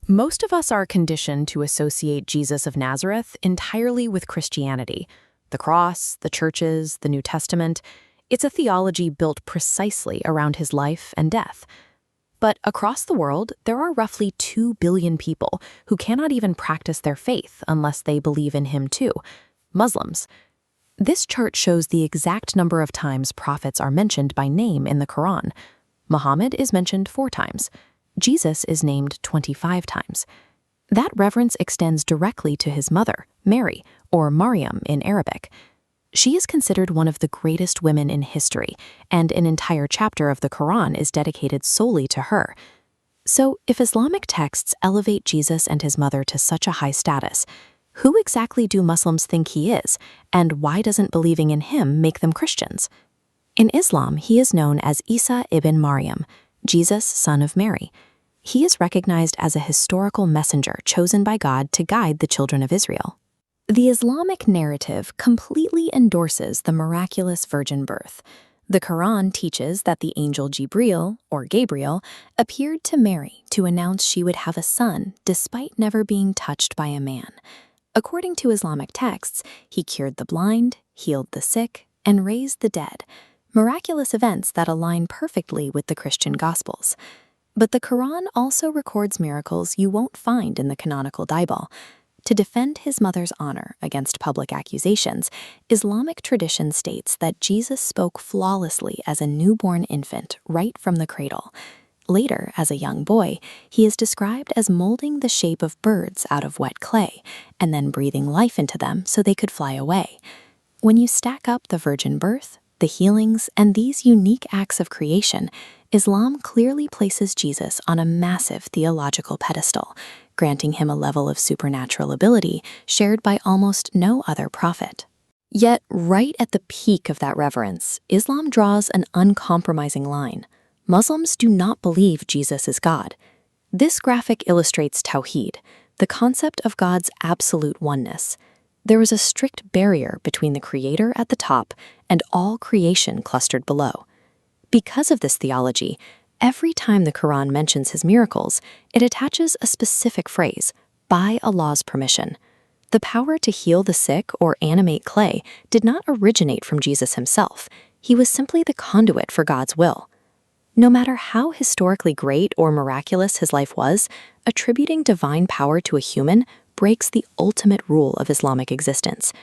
Most of us are conditioned to associate Jesus of Nazareth entirely with Christianity. The cross, the churches, the New Testament. It's a theology built precisely around his life and death. But across the world, there are roughly 2 billion people who cannot even practice their faith unless they believe in him too, Muslims. This chart shows the exact number of times prophets are mentioned by name in the Quran. Muhammad is mentioned 4 times. Jesus is named 25 times. That reverence extends directly to his mother, Mary, or Maryam in Arabic. She is considered one of the greatest women in history, and an entire chapter of the Quran is dedicated solely to her. So, if Islamic texts elevate Jesus and his mother to such a high status, who exactly do Muslims think he is, and why doesn't believing in him make them Christians? In Islam, he is known as Isa ibn Maryam, Jesus, son of Mary. He is recognized as a historical messenger chosen by God to guide the children of Israel. The Islamic narrative completely endorses the miraculous virgin birth. The Quran teaches that the angel Jibril, or Gabriel, appeared to Mary to announce she would have a son despite never being touched by a man. According to Islamic texts, he cured the blind, healed the sick, and raised the dead, miraculous events that align perfectly with the Christian Gospels. But the Quran also records miracles you won't find in the canonical Bible. To defend his mother's honor against public accusations, Islamic tradition states that Jesus spoke flawlessly as a newborn infant right from the cradle. Later, as a young boy, he is described as molding the shape of birds out of wet clay and then breathing life into them so they could fly away. When you stack up the virgin birth, the healings, and these unique acts of creation, Islam clearly places Jesus on a massive theological pedestal, granting him a level of supernatural ability shared by almost no other prophet. Yet, right at the peak of that reverence, Islam draws an uncompromising line. Muslims do not believe Jesus is God. This graphic illustrates Tawheed, the concept of God's absolute oneness. There is a strict barrier between the Creator at the top and all creation clustered below. Because of this theology, every time the Quran mentions his miracles, it attaches a specific phrase, by Allah's permission. The power to heal the sick or animate clay did not originate from Jesus himself. He was simply the conduit for God's will. No matter how historically great or miraculous his life was, attributing divine power to a human breaks the ultimate rule of Islamic existence.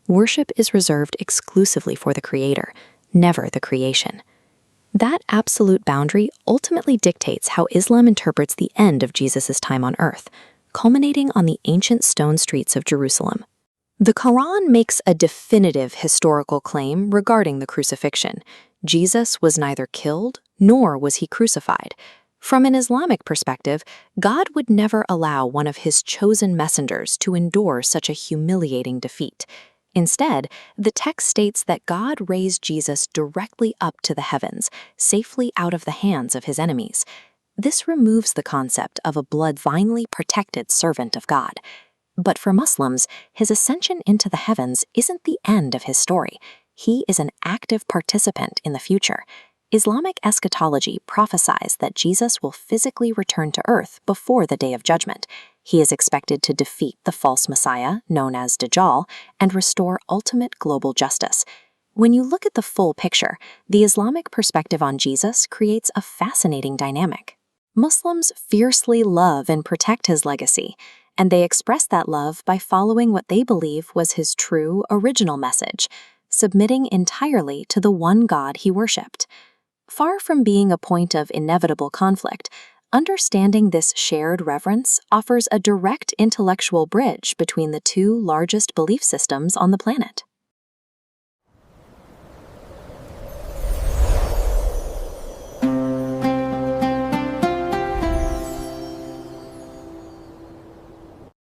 Worship is reserved exclusively for the Creator, never the creation. That absolute boundary ultimately dictates how Islam interprets the end of Jesus' time on earth, culminating on the ancient stone streets of Jerusalem. The Quran makes a definitive historical claim regarding the crucifixion. Jesus was neither killed nor was he crucified. From an Islamic perspective, God would never allow one of his chosen messengers to endure such a humiliating defeat. Instead, the text states that God raised Jesus directly up to the heavens, safely out of the hands of his enemies. This removes the concept of a blood-divinely protected servant of God. But for Muslims, his ascension into the heavens isn't the end of his story. He is an active participant in the future. Islamic eschatology prophesies that Jesus will physically return to earth before the Day of Judgment. He is expected to defeat the false Messiah, known as Dajjal, and restore ultimate global justice. When you look at the full picture, the Islamic perspective on Jesus creates a fascinating dynamic. Muslims fiercely love and protect his legacy, and they express that love by following what they believe was his true, original message, submitting entirely to the one God he worshipped. Far from being a point of inevitable conflict, understanding this shared reverence offers a direct intellectual bridge between the 2 largest belief systems on the planet.